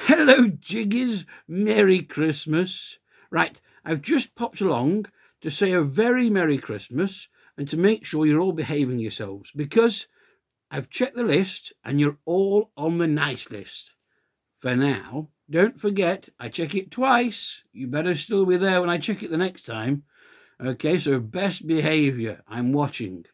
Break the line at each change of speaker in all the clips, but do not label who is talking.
Hello, Jiggies. Merry Christmas. Right, I've just popped along to say a very Merry Christmas and to make sure you're all behaving yourselves, because I've checked the list and you're all on the nice list. For now, don't forget, I check it twice. You better still be there when I check it the next time. Okay, so best behavior. I'm watching.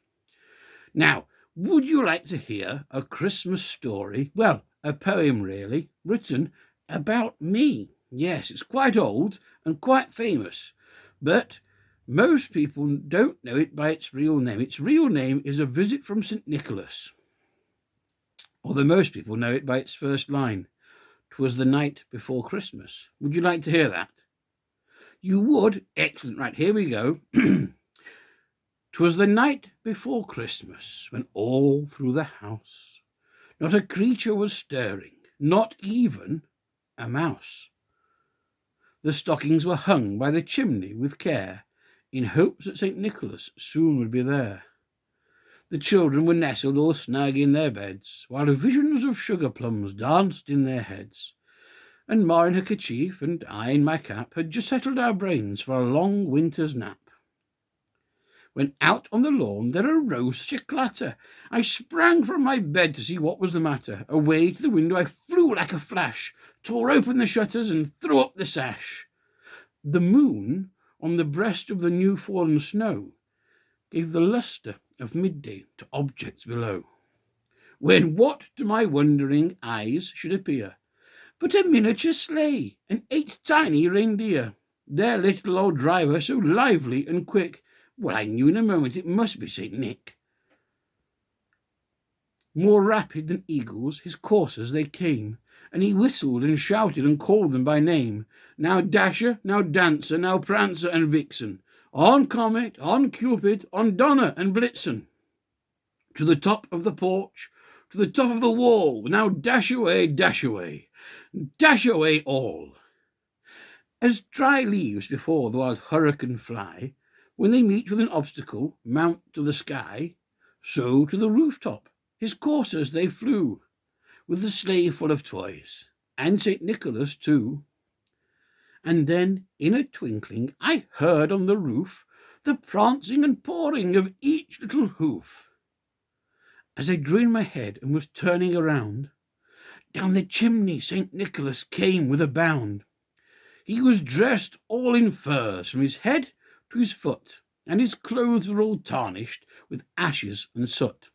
Now, would you like to hear a Christmas story? Well, a poem really, written about me. Yes, it's quite old and quite famous, but most people don't know it by its real name. Its real name is A Visit from St. Nicholas, although most people know it by its first line. 'Twas the night before Christmas. Would you like to hear that? You would? Excellent. Right, here we go. 'Twas the night before Christmas, when all through the house not a creature was stirring, not even a mouse. The stockings were hung by the chimney with care, in hopes that St. Nicholas soon would be there. The children were nestled all snug in their beds, while visions of sugar plums danced in their heads. And Ma in her kerchief and I in my cap had just settled our brains for a long winter's nap, when out on the lawn there arose such a clatter. I sprang from my bed to see what was the matter. Away to the window I flew like a flash, tore open the shutters and threw up the sash. The moon on the breast of the new-fallen snow gave the lustre of midday to objects below, when what to my wondering eyes should appear but a miniature sleigh and 8 tiny reindeer, their little old driver so lively and quick. Well, I knew in a moment it must be St. Nick. More rapid than eagles his coursers they came, and he whistled and shouted and called them by name. Now Dasher, now Dancer, now Prancer and Vixen, on Comet, on Cupid, on Donner and Blitzen. To the top of the porch, to the top of the wall, now dash away all. As dry leaves before the wild hurricane fly, when they meet with an obstacle, mount to the sky, so to the rooftop his coursers they flew, with the sleigh full of toys, and St. Nicholas too. And then, in a twinkling, I heard on the roof the prancing and pawing of each little hoof. As I drew in my head and was turning around, down the chimney St. Nicholas came with a bound. He was dressed all in furs from his head to his foot, and his clothes were all tarnished with ashes and soot.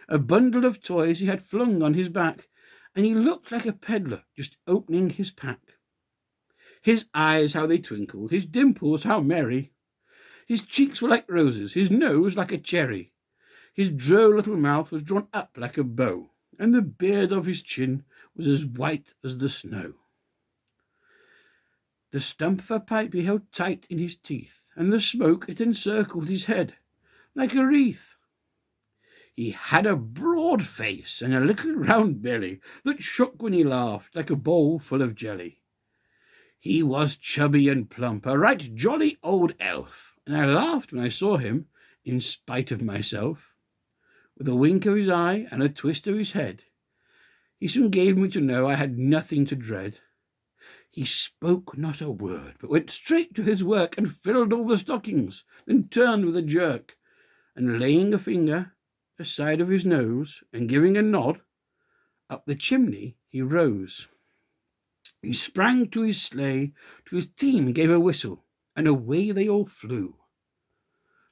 A bundle of toys he had flung on his back, and he looked like a peddler just opening his pack. His eyes, how they twinkled, his dimples, how merry. His cheeks were like roses, his nose like a cherry. His droll little mouth was drawn up like a bow, and the beard of his chin was as white as the snow. The stump of a pipe he held tight in his teeth, and the smoke it encircled his head like a wreath. He had a broad face and a little round belly that shook when he laughed like a bowl full of jelly. He was chubby and plump, a right jolly old elf, and I laughed when I saw him, in spite of myself. With a wink of his eye and a twist of his head, he soon gave me to know I had nothing to dread. He spoke not a word, but went straight to his work and filled all the stockings, then turned with a jerk, and laying a finger aside of his nose and giving a nod, up the chimney he rose. He sprang to his sleigh, to his team gave a whistle, and away they all flew,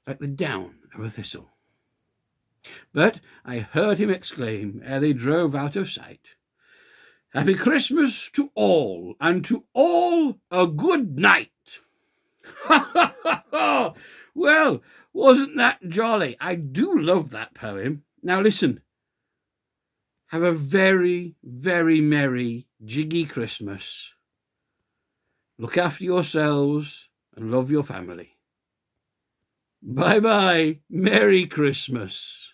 like the down of a thistle. But I heard him exclaim, ere they drove out of sight, "Happy Christmas to all, and to all a good night." Ha ha ha ha! Well, wasn't that jolly? I do love that poem. Now listen. Have a very, very merry, jiggy Christmas. Look after yourselves and love your family. Bye-bye. Merry Christmas.